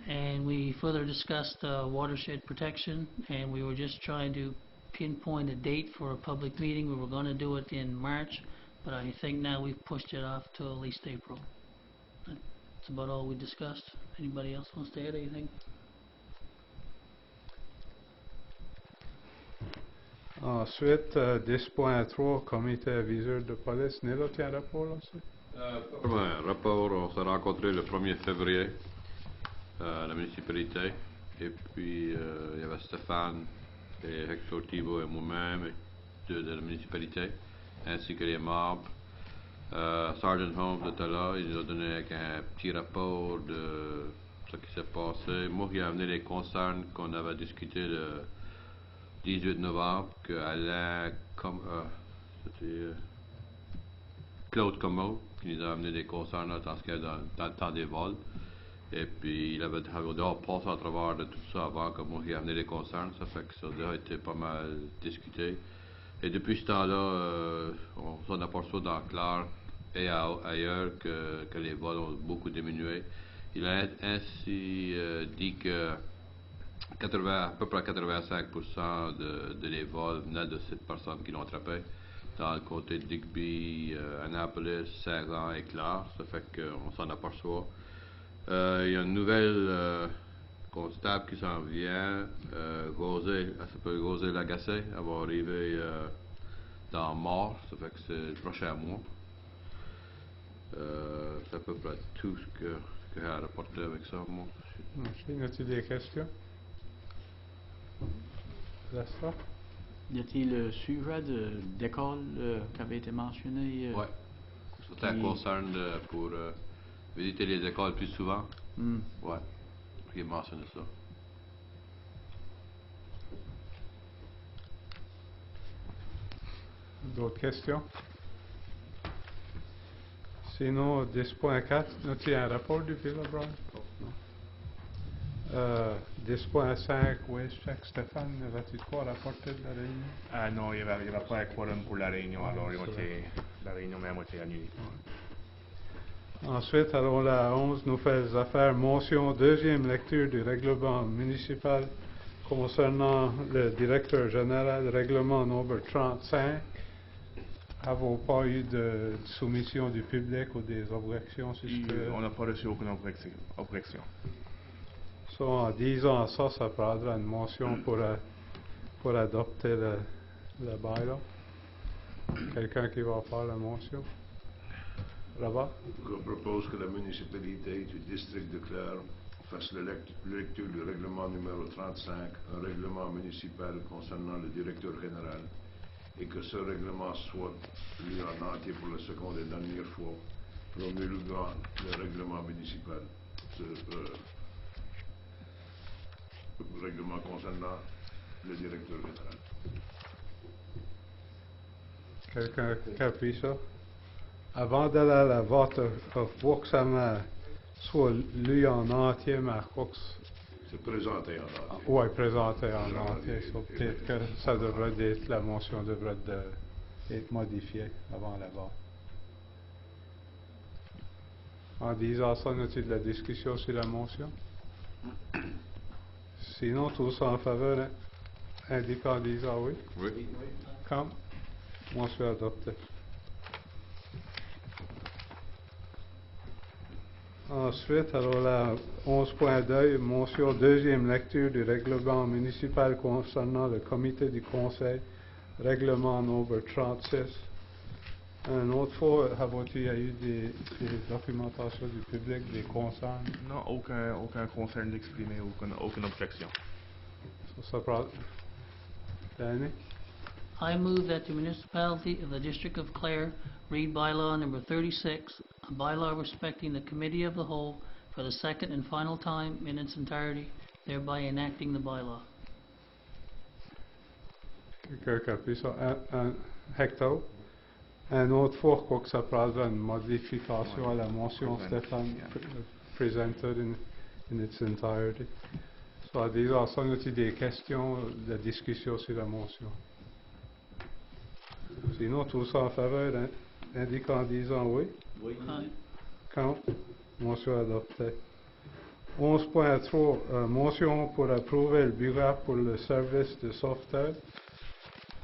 and we further discussed watershed protection, and we were just trying to pinpoint a date for a public meeting. We were going to do it in March, but I think now we've pushed it off to at least April. That's about all we discussed. Anybody else wants to add anything? Ensuite, 10.3, comité aviseur de police. Nilo, tu as un rapport là-dessus? Un rapport, on s'est rencontré le 1er février à la municipalité. Et puis, il y avait Stéphane, et Hector Thibault et moi-même de la municipalité, ainsi que les membres. Sergeant Holmes était là, il nous a donné un petit rapport de ce qui s'est passé. Moi, qui ai amené les concerns qu'on avait discuté le 18 novembre, que Alain, Claude Comeau, qui nous a amené des concerns là, dans le temps des vols. Et puis, il avait déjà passé à travers de tout ça avant que moi qui ai amené les concerns. Ça fait que ça a déjà été pas mal discuté. Et depuis ce temps-là, on s'en aperçoit dans Clare et ailleurs que les vols ont beaucoup diminué. Il a ainsi dit que à peu près 85% de les vols venaient de cette personne qui l'ont attrapé. Dans le côté de Digby, Annapolis, Saint-Jean et Clare. Ça fait qu'on s'en aperçoit. Il y a une nouvelle constable qui s'en vient. Rosé, elle s'appelle Rosé Lagacé. Elle va arriver dans mars, ça fait que c'est le prochain mois. C'est à peu près tout ce que j'ai à rapporter avec ça, moi. Y a-t-il des questions? Lester? Y a-t-il le sujet d'école qui avait été mentionné? Ouais. Ça concerne pour visiter les écoles plus souvent. Ouais. J'ai mentionné ça. D'autres questions? Sinon, 10.4, as-tu un rapport du Ville, Brian? Non. 10.5, waste check. Stéphane, avais-tu de quoi rapporter de la réunion? Ah non, il n'y avait pas un quorum pour la réunion, alors c'est la réunion même a été annulée. Ensuite, alors la 11 nous fait les affaires. Motion, deuxième lecture du règlement municipal concernant le directeur général, règlement numéro 35. Avons pas eu de soumission du public ou des objections sur ce que... On n'a pas reçu aucune objection. So, en disant ça, ça prendra une motion pour adopter le bylaw. Quelqu'un qui va faire la motion? Rabat? Je propose que la municipalité du district de Clare fasse la lecture du règlement numéro 35, un règlement municipal concernant le directeur général, et que ce règlement soit lu en entier pour la seconde et dernière fois, promulguant le règlement municipal. Le règlement concernant le directeur général. Quelqu'un qui appuie ça? Avant d'aller à la vote, faut que ça soit lu en entier, mais C'est présenté en entier. Oui, présenté en entier. Peut-être que ça devrait être, la motion devrait être modifiée avant la vote. En disant ça, a-t-il de la discussion sur la motion? Sinon, tous en faveur, indiquant en disant oui. Oui. Quand? Motion adoptée. Ensuite, alors la 11.2, motion deuxième lecture du règlement municipal concernant le comité du Conseil, règlement numéro 36. Une autre fois, il y a eu des documentations du public, des concerns? Non, aucun concern d'exprimer, aucune objection. Ça prend... Danny? I move that the municipality of the District of Clare read bylaw number 36, a bylaw respecting the committee of the whole for the second and final time in its entirety, thereby enacting the bylaw. Quelqu'un qui appuie ça? Hector? Un autre fois, quoi que ça prendra une modification à la motion, Stéphane, presented in its entirety. Soit disant ça, nous avons des questions, de discussion sur la motion. Sinon, tous en faveur, indiquant en disant oui. Oui. Quand? Motion adoptée. 11.3, motion pour approuver le bureau pour le service de sauveteur.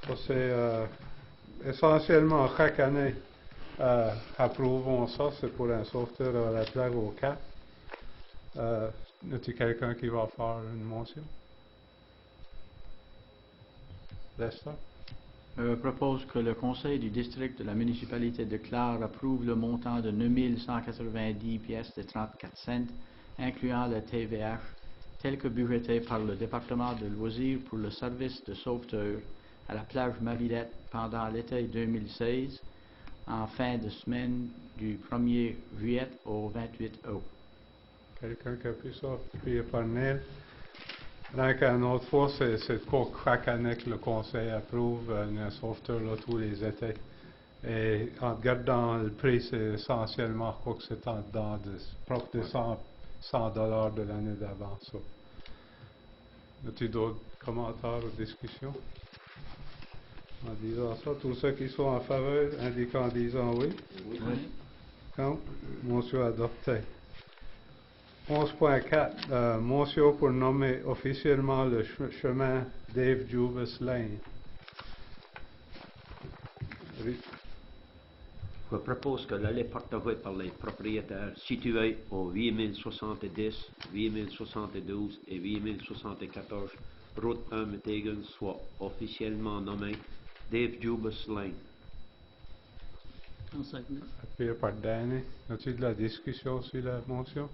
Ça, c'est essentiellement chaque année, approuvons ça, c'est pour un sauveteur à la plage au Cap. Est-il quelqu'un qui va faire une motion? Lester? Je propose que le Conseil du district de la municipalité de Clare approuve le montant de 9190 pièces de 34 cents, incluant le TVH, tel que budgété par le département de loisirs pour le service de sauveteur à la plage Mavillette pendant l'été 2016, en fin de semaine du 1er juillet au 28 août. Quelqu'un qui a pu ça? Puis par Neil. Donc, une autre fois, c'est quoi chaque année que le Conseil approuve un sauveteur là, tous les étés. Et en regardant le prix, c'est essentiellement quoi que c'est en dedans de proche de $100 de l'année d'avant. So. As-tu d'autres commentaires ou discussions? En disant ça, tous ceux qui sont en faveur, indiquant en disant oui. Oui. Quand? Motion adoptée. 11.4, motion pour nommer officiellement le chemin Dave Juvis Lane. Je propose que l'allée partagée par les propriétaires situés au 8070, 8072 et 8074 route 1 Metegan soit officiellement nommée Dave Jubas Lane. I'll second it. Appuyé par Danny. As-tu de la discussion sur la motion?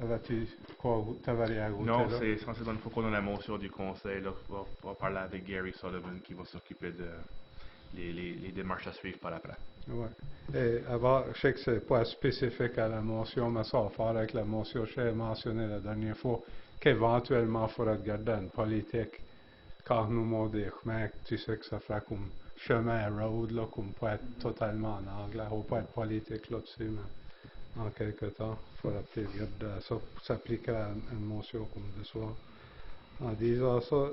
Avais-tu quoi t'avais à ajouter Non, là? c'est essentiellement une fois qu'on a la motion du conseil, là, on va parler avec Gary Sullivan qui va s'occuper de les démarches à suivre par après. Ouais. Et avant, je sais que c'est pas spécifique à la motion, mais ça va faire avec la motion que j'ai mentionnée la dernière fois, qu'éventuellement il faudra garder une politique. Quand nous montrons des chemins, tu sais que ça fera comme chemin road, là, comme pas être totalement en anglais, ou pas être politique là-dessus, mais en quelque temps, il faudra peut-être garder ça, s'appliquera à une motion comme de soir. En disant ça,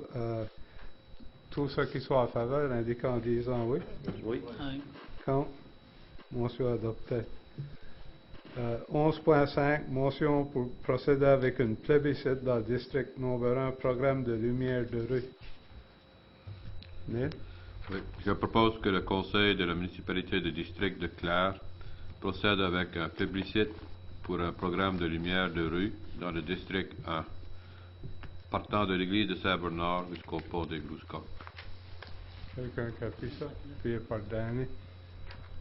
tous ceux qui sont en faveur indiquent en disant oui. Oui. Aye. Contre. Motion adoptée. 11.5, motion pour procéder avec une plébiscite dans le district numéro 1, programme de lumière de rue. Neil? Oui. Je propose que le conseil de la municipalité de district de Clare procède avec un plébiscite pour un programme de lumière de rue dans le district 1, partant de l'église de Saint-Bernard jusqu'au pont des Glouskop. Quelqu'un qui a pris ça? Appuyé par Danny.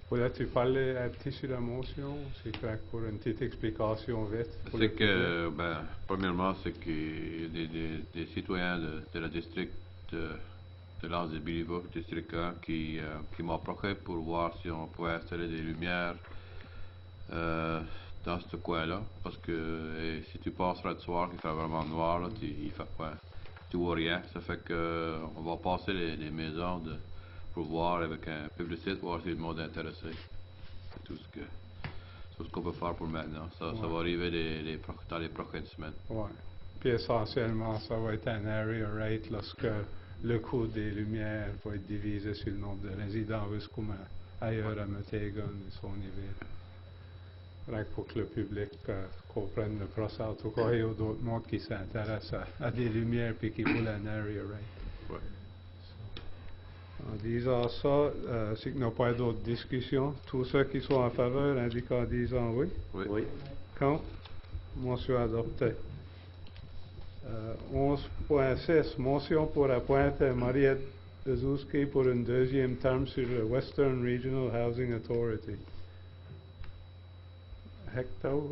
Voulais-tu parler un petit sur la motion? C'est correct pour une petite explication vite. Pour le C'est que, public. premièrement, c'est que des citoyens de la district de l'Anse de Biliva, district 1, qui m'ont approché pour voir si on pouvait installer des lumières dans ce coin-là. Parce que si tu passeras le soir, il fait vraiment noir, là, tu vois rien. Ça fait que on va passer les maisons pour voir avec un publicité, voir si le monde est intéressé. C'est tout ce qu'on peut faire pour maintenant. Ça va arriver dans les prochaines semaines. Ouais. Puis essentiellement, ça va être un area rate lorsque le coût des lumières va être divisé sur le nombre de résidents, comme ailleurs à Metegan et son niveau. Rien que pour que le public comprenne le procès. En tout cas, il y a d'autres mondes qui s'intéressent à des lumières puis qui voulaient un area rate. Ouais. En disant ça, c'est qu'il n'y a pas d'autres discussions. Tous ceux qui sont en faveur indiquent en disant oui. Oui. Contre. Motion adoptée. 11.6, motion pour appointer Mariette Bezouski pour une deuxième terme sur le Western Regional Housing Authority. Hector?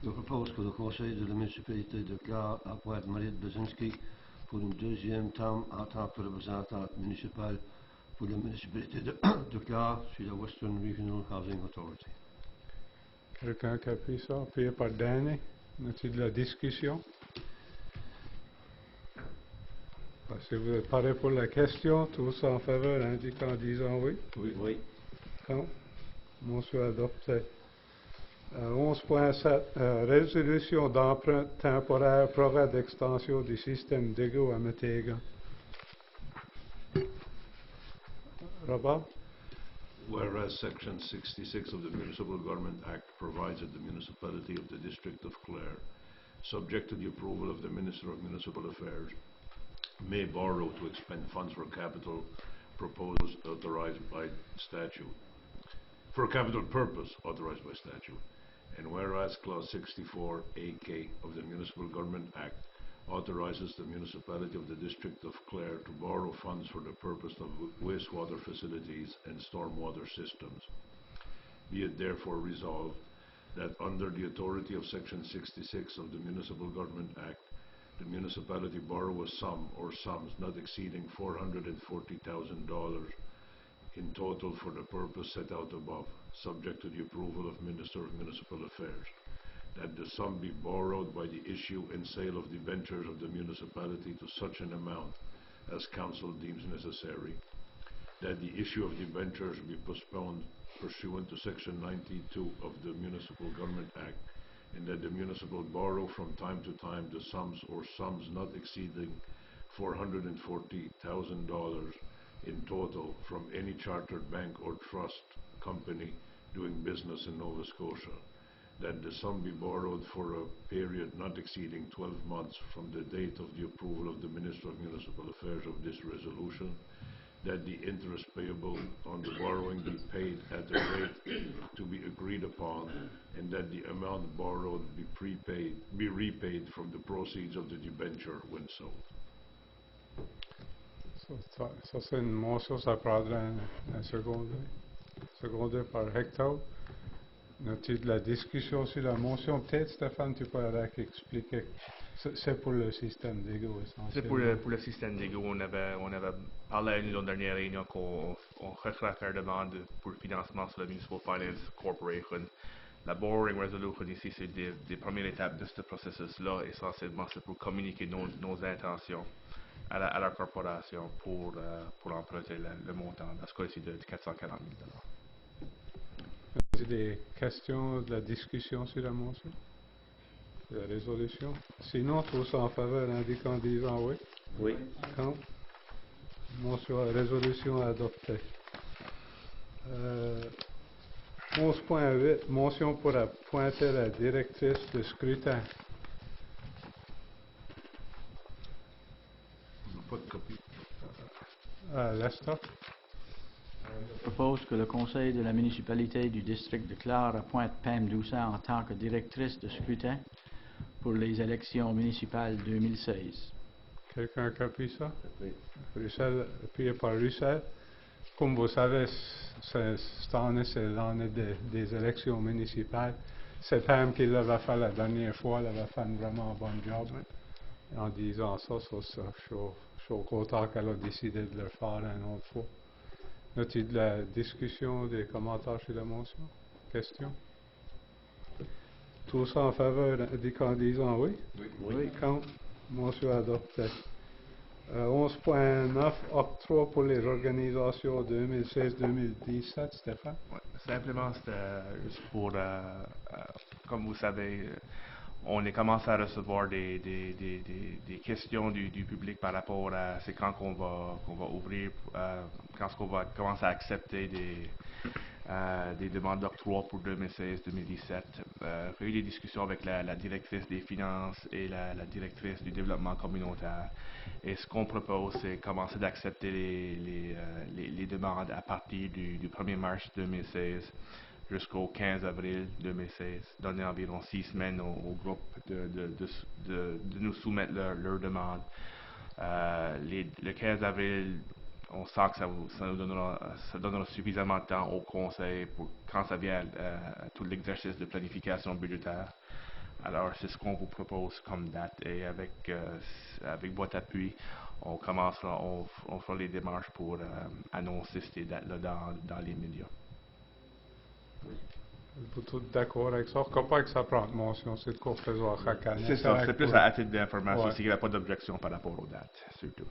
Je propose que le conseil de la municipalité de Clare appointe Mariette Bezinski pour une deuxième terme en tant que représentante municipale pour la municipalité de Clare sur la Western Regional Housing Authority. Quelqu'un qui a pris ça? Appuyé par Danny. As-tu de la discussion? Si vous êtes paré pour la question, tous en faveur indiquent en disant oui. Oui. Contre. Motion adoptée. 11.7, résolution d'emprunt temporaire, projet d'extension du système d'égout à Metegan. Robert? Whereas Section 66 of the Municipal Government Act provides that the municipality of the District of Clare, subject to the approval of the Minister of Municipal Affairs, may borrow to expend funds for capital proposed authorized by statute, for a capital purpose authorized by statute. And whereas Clause 64 AK of the Municipal Government Act authorizes the municipality of the District of Clare to borrow funds for the purpose of wastewater facilities and stormwater systems. Be it therefore resolved that under the authority of Section 66 of the Municipal Government Act, the municipality borrow a sum or sums not exceeding $440,000 in total for the purpose set out above, subject to the approval of Minister of Municipal Affairs, that the sum be borrowed by the issue and sale of debentures of the municipality to such an amount as council deems necessary, that the issue of debentures be postponed pursuant to Section 92 of the Municipal Government Act, and that the municipal borrow from time to time the sums or sums not exceeding $440,000 in total from any chartered bank or trust company doing business in Nova Scotia, that the sum be borrowed for a period not exceeding 12 months from the date of the approval of the Minister of Municipal Affairs of this resolution, that the interest payable on the borrowing be paid at the rate to be agreed upon, and that the amount borrowed be repaid from the proceeds of the debenture when sold. Ça, c'est une motion, ça prendra un secondaire. Secondaire par Hector. As-tu de la discussion sur la motion? Peut-être, Stéphane, tu pourrais expliquer. C'est pour le système d'égo, essentiellement. C'est pour le système d'égo. On avait parlé à une dernière réunion qu'on chercherait à faire demande pour le financement sur la Municipal Finance Corporation. La borrowing resolution ici, c'est des premières étapes de ce processus-là. Essentiellement, c'est pour communiquer nos intentions à la corporation pour emprunter le montant, dans ce cas-ci, de 440 000 $. As-tu des questions, de la discussion sur la motion? La résolution? Sinon, tous en faveur indiquant en disant oui? Oui. Contre? Motion, résolution adoptée. 11.8, motion pour appointer la directrice de scrutin. On n'a pas de copie. Lester? Je propose que le Conseil de la municipalité du district de Clare appointe Pam Doucet en tant que directrice de scrutin pour les élections municipales 2016. Quelqu'un a copié ça? Oui. Russell, appuyé par Russell. Comme vous savez, cette année, c'est l'année des élections municipales. C'est Pam qui l'avait fait la dernière fois, elle avait fait un vraiment bon job. Et en disant ça, je suis content qu'elle a décidé de le faire une autre fois. As-tu de la discussion, des commentaires sur la motion? Questions? Tous en faveur en disant oui? Oui. Contre? Motion adoptée. 11.9, octroi pour les organisations 2016-2017, Stéphane? Ouais, simplement, c'était juste pour, comme vous savez, on a commencé à recevoir des questions du public par rapport à c'est quand qu'on va ouvrir, quand on va commencer à accepter des demandes d'octroi pour 2016-2017. J'ai eu des discussions avec la directrice des finances et la directrice du développement communautaire. Et ce qu'on propose, c'est commencer d'accepter les demandes à partir du 1er mars 2016 jusqu'au 15 avril 2016, donner environ 6 semaines au groupe de nous soumettre leurs demandes. Le 15 avril, on sent que ça donnera suffisamment de temps au Conseil pour quand ça vient à tout l'exercice de planification budgétaire. Alors, c'est ce qu'on vous propose comme date et avec votre appui, on fera les démarches pour annoncer ces dates-là dans les médias. Vous êtes tous d'accord avec ça? Je ne crois pas que ça prend de motion, c'est de quoi faisons chaque année. C'est ça, c'est plus à titre d'information, Ouais. s'il n'y a pas d'objection par rapport aux dates, surtout.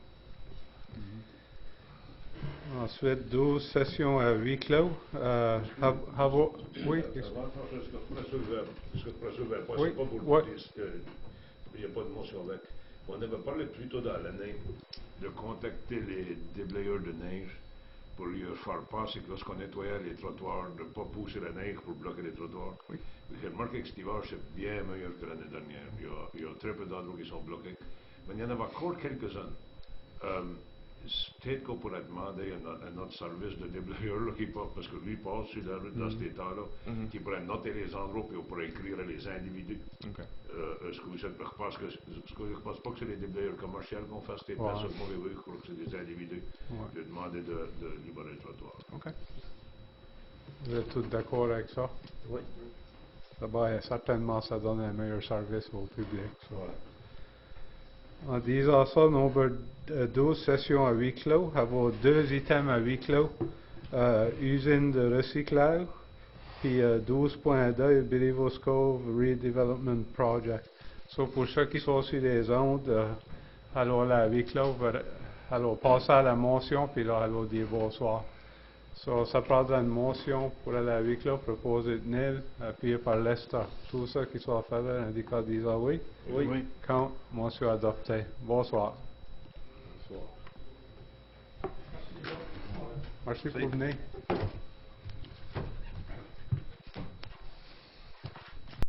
Ensuite, 12 sessions à huis clos. Oui? Avant de faire ce que je pourrais soulever, Oui, c'est pas pour ouais. dire qu'il n'y a pas de motion avec. On avait parlé plus tôt dans l'année de contacter les déblayeurs de neige pour lui faire passer que lorsqu'on nettoyait les trottoirs, de ne pas pousser la neige pour bloquer les trottoirs. Oui. J'ai remarqué que cet hiver, c'est bien meilleur que l'année dernière. Il y a très peu d'endroits qui sont bloqués. Mais il y en avait encore quelques-uns. Peut-être qu'on pourrait demander à notre service de déblayeur qui passe, parce que lui passe sur la route dans cet état-là, qui pourrait noter les endroits et on pourrait écrire les individus. Okay. Ce que vous savez, parce que je ne pense pas que c'est les déblayeurs commerciaux qu'on fasse ces places, mais oui, je crois que c'est des individus qui ont demandé de libérer le trottoir. Okay. Vous êtes tous d'accord avec ça? Oui. D'abord, certainement, ça donne un meilleur service au public. Ça. Voilà. En disant ça, nombre 12 sessions à huis clos, avoir 2 items à huis clos, usine de recyclage, puis 12.2, Billyville Cove Redevelopment Project. So, pour ceux qui sont sur les ondes, alors la huis clos, alors passer à la motion, puis là, alors dire bonsoir. So, ça prendra une motion pour aller à huis clos, proposé de Neil, appuyé par Lester. Tous ceux qui sont en faveur indiquent en disant oui. Oui. Contre, motion adoptée. Bonsoir. Bonsoir. Merci pour venir.